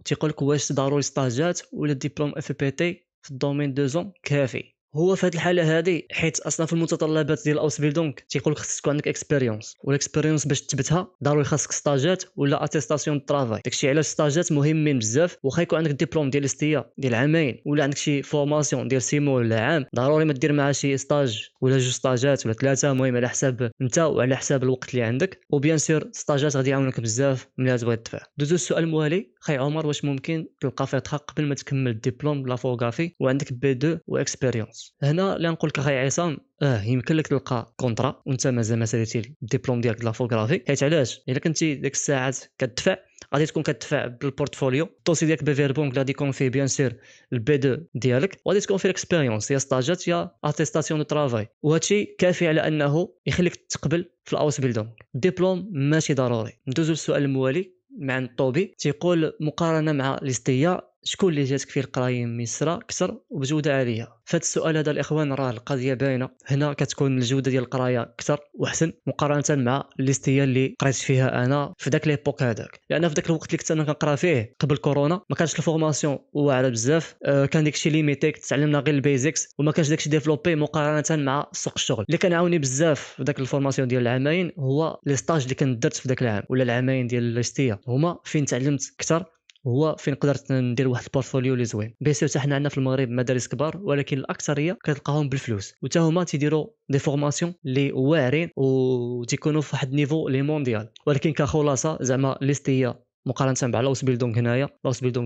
تيقول لك واش ضروري ستاجات ولا دبلوم اف بي تي في الدومين 2 كافي؟ هو في هذه الحاله هذه حيت اصلا في المتطلبات ديال الاوسبيلدونغ تيقول لك خصك تكون عندك اكسبيريونس، والاكسبيريونس باش تثبتها ضروري خاصك ستاجات ولا اتيستاسيون دو طرافاي. داكشي علاش ستاجات مهمين بزاف، واخا يكون عندك ديبلوم ديال استيا ديال عامين ولا عندك شي فورماسيون ديال 6 مول ولا عام، ضروري ما دير معها شي ستاج ولا جوج ستاجات ولا ثلاثه، المهم على حساب انت وعلى حساب الوقت اللي عندك. وبيان سير ستاجات غادي يعاونوك بزاف ملي تبغي تدفع. دوزو السؤال الموالي، خي عمر واش ممكن تلقى فيه تحقق قبل ما تكمل الدبلوم بلا فوغرافي وعندك بي 2 واكسبيريونس؟ هنا اللي نقول لك اخي عصام، يمكن لك تلقى كونطرا وانت مازال ما ساليتي الدبلوم ديالك لا فوغرافي. حيت علاش؟ الا كنتي ديك الساعات كتدفع غادي تكون كتدفع بالبورتفوليو، الدوسي ديالك بفيربونك غادي يكون فيه بيان سير البي 2 ديالك، وغادي تكون فيه الاكسبيريونس يا ستاجات يا اتيستاسيون دو طرافاي، وهادشي كافي على انه يخليك تقبل في الاوسبيلدونغ. الدبلوم ماشي ضروري. ندوزو للسؤال الموالي مع الطوبي، تيقول مقارنه مع الاستيا شكون اللي جاتك فيه القرايه ميسره اكثر وبجوده عاليه؟ فهاد السؤال هذا الاخوان راه القضيه باينه، هنا كتكون الجوده ديال القرايه اكثر واحسن مقارنه مع الليستيه اللي قريت فيها انا في داك ليبوك هذاك، لان في داك الوقت اللي كنت انا كنقرا فيه قبل كورونا ما كانش الفورماسيون واعره بزاف، كان داكشي ليميتيك، تعلمنا غير البيزكس وما كانش داكشي ديفلوبي مقارنه مع سوق الشغل. اللي كان عاوني بزاف في داك الفورماسيون ديال العامين هو لي ستاج اللي كنت درت في داك العام ولا العامين ديال الليستيه، هما فين تعلمت اكثر، هو فين قدرت ندير واحد البورتفوليو اللي زوين. بيسير حتى حنا عندنا في المغرب مدارس كبار، ولكن الاكثريه كتلقاهم بالفلوس، وتا هما تيديروا دي فورماسيون اللي واعرين وتيكونوا في واحد النيفو لي مونديال. ولكن كخلاصه زعما ليستيه مقارنه مع لاوس بيلدونغ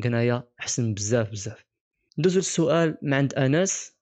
هنايا احسن بزاف. ندوزو للسؤال من عند انس،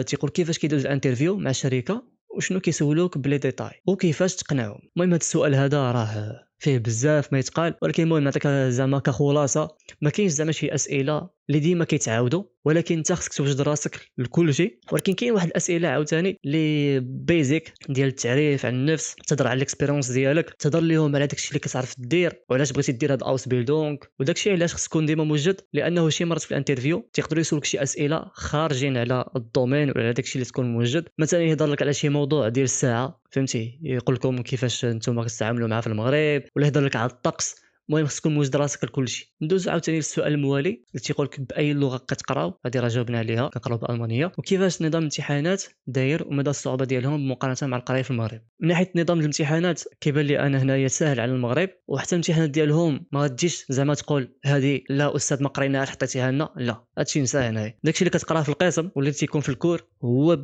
تيقول كيفاش كيدوز الانترفيو مع الشركه وشنو كيسولوك بلي ديتاي وكيفاش تقنعهم. المهم هذا السؤال هذا راه فيه بزاف ما يتقال، ولكن المهم نعطيك زعما كخلاصه، ما كاينش زعما شي اسئله اللي ديما كيتعاودوا، ولكن انت خصك توجد راسك لكل شيء. ولكن كاين واحد الاسئله عاوتاني اللي بيزيك ديال التعريف عن النفس، تهضر على الاكسبيريونس ديالك، تهضر لهم على داكشي اللي كتعرف دير وعلاش بغيتي دير هاد اوس بيلدونغ، وداكشي علاش خصك تكون ديما موجد، لانه شي مرات في الانترفيو تيقدروا يسولوك شي اسئله خارجين على الدومين ولا على داكشي اللي تكون موجد. مثلا يهضر لك على شي موضوع ديال الساعه، فهمتي، يقول لكم كيفاش نتوما كتعاملوا معاه في المغرب، ولا يهضر لك على الطقس. المهم خصك تكون موجد راسك لكل شيء. ندوز عاوتاني للسؤال الموالي اللي تيقول لك باي لغه كتقراو، هذه راه جاوبنا عليها، كنقراو بالالمانيه، وكيفاش نظام الامتحانات داير ومدى الصعوبه ديالهم مقارنه مع القرايه في المغرب. من ناحيه نظام الامتحانات كيبان لي انا هنايا ساهل على المغرب، وحتى الامتحانات ديالهم ما غاديش زعما تقول هذه لا استاذ ما قريناهاش حطيتيها لنا، لا هادشي نساه هنايا. داكشي اللي كتقراه في القسم واللي تيكون في الكور هو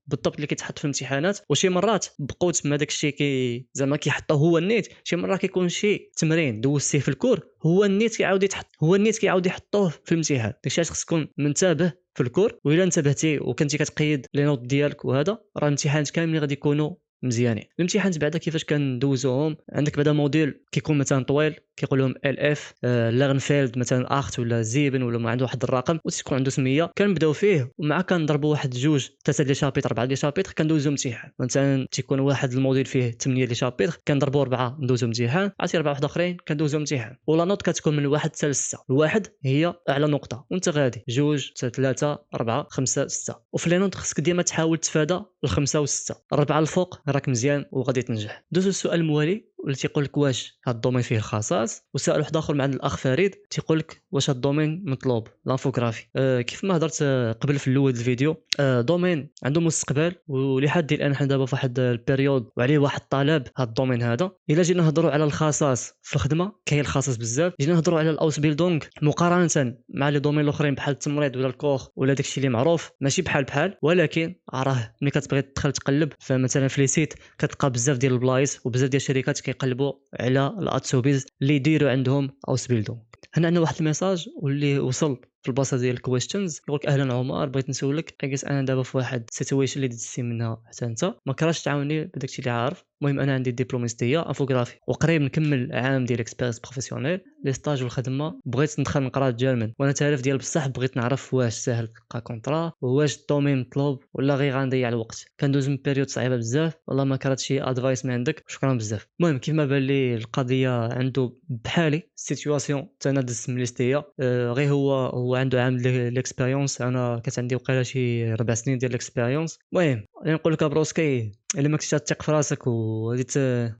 بالضبط اللي كيتحط في الامتحانات. وشي مرات بقوت ما داكشي زعما كيحطوه هو النيت، شي مره كيكون شي تمرين دوزتيه في الكور هو النيت كيعاود يحطوه في الامتحان. داكشي علاش خصك تكون منتبه في الكور، والا انتبهتي وكنتي كتقيد لي نوت ديالك وهذا راه الامتحانات كاملين غادي يكونوا مزيانين. الامتحانات بعدا كيفاش كندوزوهم، عندك بعدا موديل كيكون مثلا طويل كيقول لهم ال اف لارنفيلد مثلا اخت ولا زيبن ولا ما عنده واحد الرقم وتكون عنده سميه، كنبداو فيه ومع كنضربوا واحد جوج 3 لي شابيتر 4 لي شابيتر كندوزو امتحان. مثلا تيكون واحد الموديل فيه 8 لي شابيتر كنضربوا 4 ندوزو امتحان، عرفتي 4 واحد اخرين كندوزو امتحان. ولا نوت كتكون من 1 حتى ل 6، الواحد هي اعلى نقطه وانت غادي 2 3 4 5 6. وفي لي نوت خصك ديما تحاول تفادى ال5 و6، 4 الفوق راك مزيان وغادي تنجح. دوزو السؤال الموالي واللي تيقول لك واش هاد الدومين فيه الخصائص، وسؤال واحد اخر مع الاخ فريد تيقول لك واش هاد الدومين مطلوب لانفوغرافي. كيف ما هضرت قبل في الاول الفيديو، دومين عنده مستقبل ولحد الان حنا دابا في واحد البيريود وعليه واحد الطلب هاد الدومين هذا. الا جينا نهضروا على الخصائص في الخدمه كاين الخصائص بزاف، جينا نهضروا على الاوس بيلدونغ مقارنه مع لي دومين الاخرين بحال التمريض ولا الكوخ ولا داكشي اللي معروف ماشي بحال، ولكن راه ملي كتبغي تدخل تقلب فمثلا في لي سيت كتلقى بزاف ديال البلايص وبزاف ديال الشركات كيقلبوا على الاتسوبيز اللي يديروا عندهم اوس بيلدونغ. هنا عندنا واحد الميساج واللي وصل في البلاصه ديال الكويستشنز، يقولك اهلا عمر، بغيت نسولك اجيس انا دابا في واحد سيتويشن اللي دزتي منها حتى انت ما كراش تعاوني بداكشي اللي عارف. المهم انا عندي ديبلوميستيه انفوغرافي وقريب نكمل عام ديال اكسبيرينس بروفيسيونيل لي ستاج والخدمه، بغيت ندخل نقرا جيرمان وانا تعرف ديال بصح بغيت نعرف واش ساهل تلقى كونطرا وواش الدومين مطلوب ولا غير غنضيع الوقت. كندوز من بيريود صعيبه بزاف، والله ما كرهت شي ادفايس من عندك، شكرا بزاف. المهم كيف ما بان لي القضيه عنده بحالي سيتوياسيون انا دزت من ليستيه، غير هو عنده عام ليكسبيريونس، انا كانت عندي وقيله شي 4 سنين ديال الاكسبيريونس. المهم نقول لك بروسكي الا ما كنتش تثق في راسك وغادي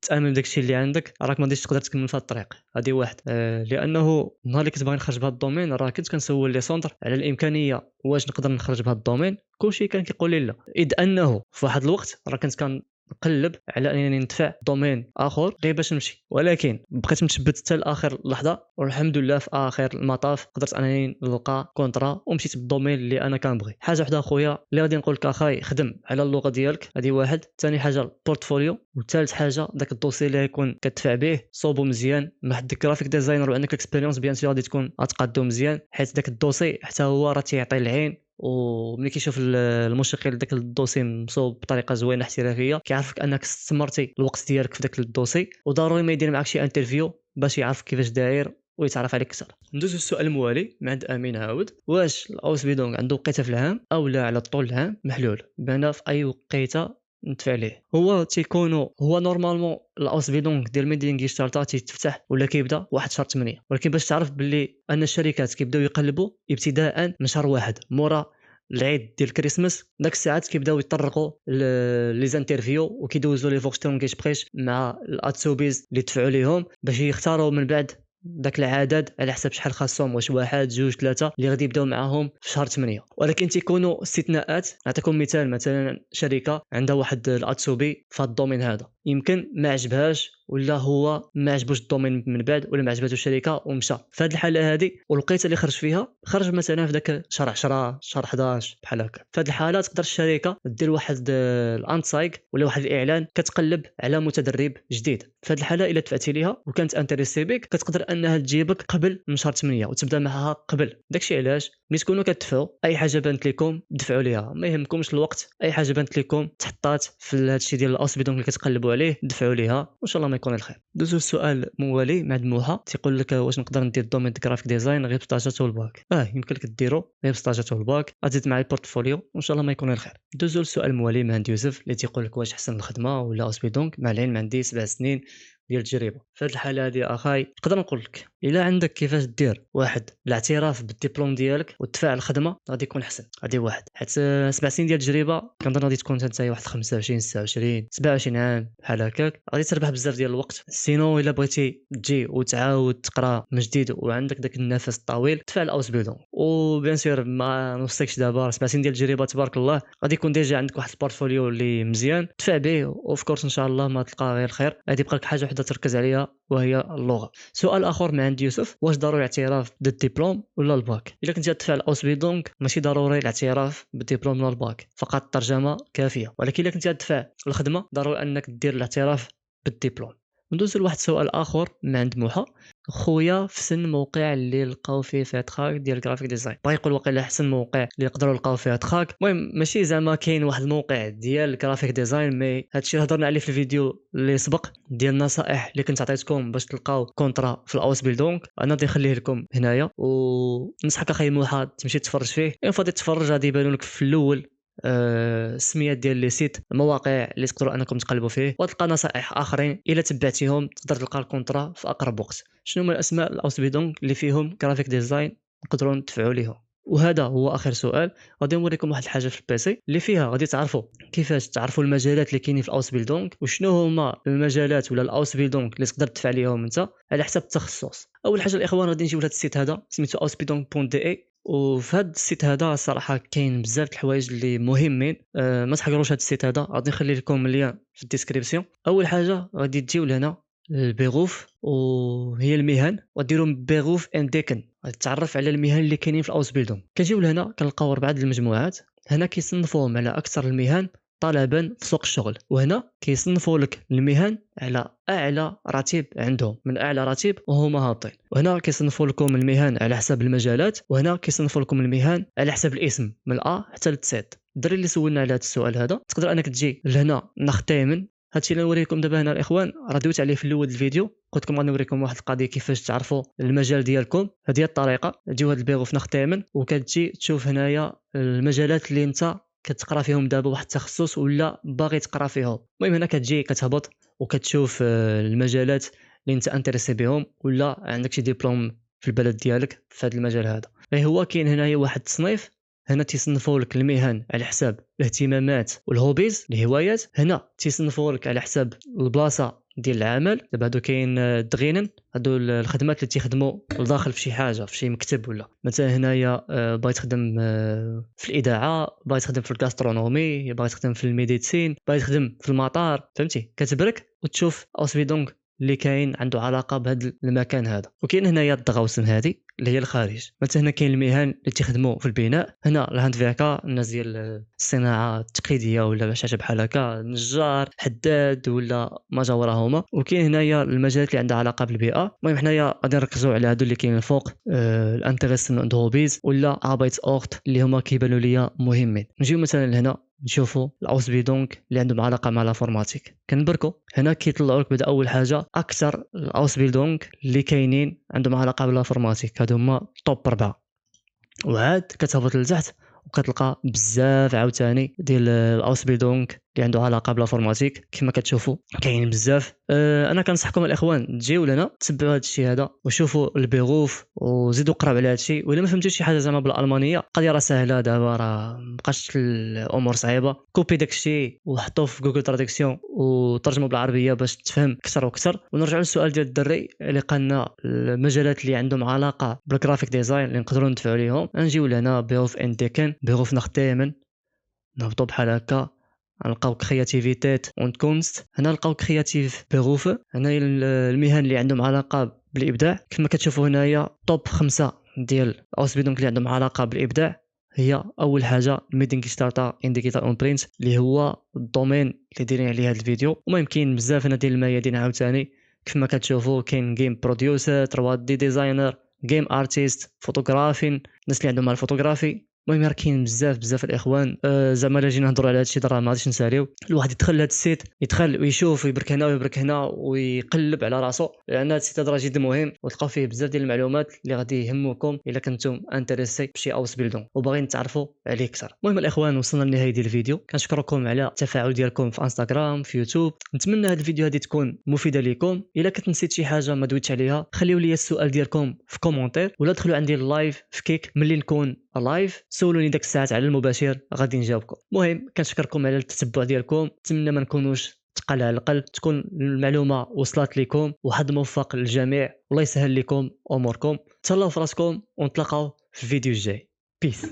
تامن داكشي اللي عندك راك ما غاديش تقدر تكمل في الطريق هذه واحد. لانه النهار اللي كنت باغي نخرج بهذا الدومين راه كنت كنسول لي سونتر على الامكانيه واش نقدر نخرج بهذا الدومين، كلشي كان كيقول لي لا، اذ انه في واحد الوقت راه كنت نقلب على انني ندفع دومين اخر غير باش نمشي، ولكن بقيت متشبت حتى لاخر لحظه والحمد لله في اخر المطاف قدرت انني نلقى كونطرا ومشيت بالدومين اللي انا كنبغي. حاجه وحده اخويا اللي غادي نقول لك اخاي، خدم على اللغه ديالك، هذه واحد. ثاني حاجه البورتفوليو، وثالث حاجه داك الدوسي اللي يكون كتدفع به صوبو مزيان مع حد جرافيك ديزاينر وعندك الاكسبيريونس بيان سي غادي تكون اتقادو مزيان، حيت داك الدوسي حتى هو راه تيعطي العين، وملي كيشوف المشغل داك الدوسي مصوب بطريقه زوينه احترافيه كيعرفك انك استثمرتي الوقت ديالك في داك الدوسي، وضروري ما يدير معك شي انترفيو باش يعرف كيفاش داير ويتعرف عليك اكثر. ندوزو السؤال الموالي من عند امين عاود، واش الاوس بيدونغ عنده وقيته في العام او لا على طول العام محلول، بنا في اي وقيته ندفع ليه. هو تيكونوا هو نورمالمون الاوسبيدونغ ديال ميدلينغ شتالتا تيتفتح ولا كيبدا واحد شهر 8، ولكن باش تعرف باللي ان الشركات كيبداو يقلبوا ابتداء من شهر واحد مورا العيد ديال كريسماس. داك الساعات كيبداو يطرقوا لي زانترفيو وكيدوزوا لي فوكستونغيش بريش مع الاتسوبيز اللي دفعوا ليهم باش يختاروا من بعد داك العدد على حسب شحال خاصهم، واش واحد جوج ثلاثه اللي غادي يبداو معاهم في شهر 8. ولكن تيكونوا استثناءات. نعطيكم مثال، مثلا شركه عندها واحد الاتسوبي في هذا الدومين هذا، يمكن ما عجبهاش ولا هو ما عجبوش الدومين من بعد ولا ما عجباتو الشركه ومشى. في هذه الحاله هذه والوقيته اللي خرج فيها خرج مثلا في داك شهر 10 شهر 11 بحال هكا، في هذه الحاله تقدر الشركه دير واحد الانسايغ ولا واحد الاعلان كتقلب على متدرب جديد. في هذه الحاله الا دفعتي ليها وكانت انتريسي بك كتقدر انها تجيبك قبل من شهر 8 وتبدا معها قبل. داكشي علاش ملي تكونوا كتدفعوا اي حاجه بانت لكم دفعوا ليها، ما يهمكمش الوقت، اي حاجه بانت لكم تحطات في هادشي ديال الاوسبيدونغ اللي كتقلبوا عليه دفعوا ليها وان شاء الله ما يكون الخير. دوزو السؤال موالي مع دموحه تيقول لك واش نقدر ندير دومين جرافيك ديزاين غير بستاجات والباك؟ يمكن لك ديرو غير بستاجات والباك، غتزيد مع البورتفوليو وان شاء الله ما يكون الخير. دوزو السؤال موالي مع يوسف اللي تيقول لك واش احسن الخدمه ولا اوسبيدونغ؟ مع العلم عندي 7 سنين ديال التجربه في هذه الحاله هذه اخاي. نقدر نقول لك الا عندك كيفاش دير واحد الاعتراف بالدبلوم ديالك والدفاع الخدمه غادي يكون احسن. غادي واحد حيت 7 سنين ديال التجربه كنظن غادي تكون انت واحد 25 29 27 عام بحال هكاك، غادي تربح بزاف ديال الوقت. سينو الا بغيتي تجي وتعاود تقرا من جديد وعندك داك النفس الطويل دفع الاوسبيدون. وبيان سير ما نوصيكش دابا 7 سنين ديال التجربه تبارك الله غادي يكون ديجا عندك واحد البورتفوليو اللي مزيان دفع به، اوف كورس ان شاء الله ما تلقى غير خير. غادي يبقى لك حاجه وحده تركز عليها وهي اللغه. سؤال اخر من عند يوسف، واش ضروري الاعتراف بالدبلوم ولا الباك؟ الا كنتي تدفع الاوسبيدونغ ماشي ضروري الاعتراف بالدبلوم ولا الباك، فقط الترجمه كافيه. ولكن الا كنتي تدفع الخدمه ضروري انك دير الاعتراف بالدبلوم. ندوز لواحد السؤال اخر من عند موحى، خويا في سن موقع اللي لقاو فيه تراك ديال الجرافيك ديزاين، بغا يقول واقيلا احسن موقع اللي يقدروا لقاو فيه تراك. المهم ماشي زعما كاين واحد الموقع ديال الجرافيك ديزاين، مي هادشي اللي هضرنا عليه في الفيديو اللي سبق ديال النصائح اللي كنت عطيتكم باش تلقاو كونطرا في الاوس بيلدونغ، انا غادي نخليه لكم هنايا ونصحك اخي موحى تمشي تفرج فيه. فادي تفرج غادي يبانوا لك في الاول السميات ديال لي سيت المواقع اللي تقدروا انكم تقلبوا فيه، وتلقى نصائح اخرين الا تبعتيهم تقدر تلقى الكونطرا في اقرب وقت. شنو هما الاسماء الاوسبيدونغ اللي فيهم جرافيك ديزاين نقدروا ندفعوا ليهم؟ وهذا هو اخر سؤال. غادي نوريكم واحد الحاجه في البيسي اللي فيها غادي تعرفوا كيفاش تعرفوا المجالات اللي كاينين في الاوس بيلدونغ وشنو هما المجالات ولا الاوس بيلدونغ اللي تقدر تدفع ليهم انت على حسب التخصص. اول حاجه الاخوان غادي نجيو لهذا السيت هذا سميتو ausbildung.de، وفي هذا السيت هذا صراحه كاين بزاف د الحوايج اللي مهمين. ما تحقروش هذا السيت هذا، غادي نخلي لكم اللين في الديسكريبسيون. اول حاجه غادي تجيو لهنا البيغوف وهي المهن، وديروا بيغوف انديكن تعرف على المهن اللي كاينين في الاوس بيلدونغ. كنجيو لهنا كنلقاو 4 المجموعات، هنا كيصنفوهم على اكثر المهن طلبا في سوق الشغل، وهنا كيصنفوا لك المهن على اعلى راتب عندهم من اعلى راتب وهما هابطين. وهنا كيصنفوا لكم المهن على حسب المجالات، وهنا كيصنفوا لكم المهن على حسب الاسم من الأ حتى للتسعود. الدري اللي سولنا على هذا السؤال هذا تقدر انك تجي لهنا نختيمن. هادشي اللي نوريكم دابا هنا الاخوان راه دويت عليه في الاول الفيديو، قلت لكم غنوريكم واحد القضيه كيفاش تعرفوا المجال ديالكم. هذه هي الطريقه، تجيو هاد البيغو في نختيمن وكتجي تشوف هنايا المجالات اللي انت كتقرا فيهم دابا واحد التخصص ولا باغي تقرا فيهم. المهم هنا كتجي كتهبط وكتشوف المجالات اللي انت انتريسي بهم ولا عندك شي دبلوم في البلد ديالك في هذا المجال هذا. هو كاين هنايا واحد التصنيف، هنا تيصنفوا لك المهن على حساب الاهتمامات والهوبيز الهوايات، هنا تيصنفوا لك على حساب البلاصه ديال العمل. دابا هادو كاين دغينن هادو الخدمات اللي تيخدموا داخل في شي حاجه في شي مكتب، ولا مثلا هنايا باغي تخدم في الاذاعه، باغي تخدم في الغاسترونومي، باغي تخدم في الميديسين، باغي تخدم في المطار، فهمتي؟ كتبرك وتشوف اوسبيدونغ اللي كاين عنده علاقه بهذا المكان هذا. وكاين هنايا الدغوسن هذه اللي هي الخارج. مثلا هنا كاين المهن اللي تخدموا في البناء، هنا الهاند فيكا الناس ديال الصناعه التقليديه ولا شي بحال هكا، نجار، حداد ولا ما جا وراهما. وكاين هنايا المجالات اللي عندها علاقه بالبيئه. المهم حنايا غادي نركزوا على هادو اللي كاينين الفوق، الانتريسن اند هوبيز ولا ابايت اورت اللي هما كيبانوا ليا مهمين. نجيو مثلا لهنا نشوفوا الاوسبيدونغ اللي عندهم علاقه مع لافورماتيك، كنبركوا هنا كيطلعوا لك بدا اول حاجه اكثر الاوسبيدونغ اللي كاينين عندهم علاقه باللافورماتيك، هادو هما توب 4. وعاد كتهبط لتحت وكتلقى بزاف عاوتاني ديال الاوسبيدونغ اللي عنده علاقه بالانفورماتيك كما كتشوفوا كاين بزاف. انا كنصحكم الاخوان تجيو لنا تتبعوا هذا الشيء هذا وشوفوا البيغوف وزيدوا قراو على هذا الشيء. ولا ما فهمتوش شي حاجه زعما بالالمانيه القضيه راه سهله دابا، راه مابقاش الامور صعيبه. كوبي داك الشيء وحطوه في جوجل تراديكسيون وترجموا بالعربيه باش تفهم اكثر واكثر. ونرجعوا للسؤال ديال الدري اللي قالنا المجالات اللي عندهم علاقه بالجرافيك ديزاين اللي نقدروا ندفعوا ليهم. نجيو لهنا بيغوف انديكن بيغوف نختيمن نهبطوا بحال هكا نلقاو كرياتيفيتيت اون كونست. هنا نلقاو كرياتيف بيغوف. هنا المهن اللي عندهم علاقه بالابداع كما كتشوفوا هنايا توب 5 ديال اوسبيدونك اللي عندهم علاقه بالابداع. هي اول حاجه ميدينغ ستارتا ان ديجيتال اون برينت اللي هو الدومين اللي دايرين عليه هذا الفيديو. وما يمكن بزاف هنا ديال الميادين عاوتاني كما كتشوفوا. كاين جيم بروديوسر 3 دي ديزاينر جيم ارتست فوتوغرافين الناس اللي عندهم الفوتوغرافي. المهم راه كاين بزاف الاخوان. زعما الا جينا نهضروا على هذا الشيء راه ما غاديش نساليو. الواحد يدخل لهذا السيت يدخل ويشوف ويبرك هنا ويبرك هنا ويقلب على راسو، لان هذا السيت راه جد مهم وتلقاو فيه بزاف ديال المعلومات اللي غادي يهموكم الا كنتم انتريسي بشي اوس بيلدون وباغيين تعرفوا عليه اكثر. المهم الاخوان وصلنا لنهايه ديال الفيديو. كنشكركم على التفاعل ديالكم في انستغرام في يوتيوب. نتمنى هذا الفيديو هذه تكون مفيده لكم. الا كنت نسيت شي حاجه ما دويتش عليها خليو لي السؤال ديالكم في كومونتير ولا دخلوا عندي اللايف في كيك ملي نكون لايف سولوني داك الساعات على المباشر غادي نجاوبكم. المهم كنشكركم على التتبع ديالكم. نتمنى ما نكونوش تقال على القلب، تكون المعلومه وصلت لكم. وحظ موفق للجميع والله يسهل لكم اموركم. تهلاو في راسكم ونتلاقاو في الفيديو الجاي. بيس.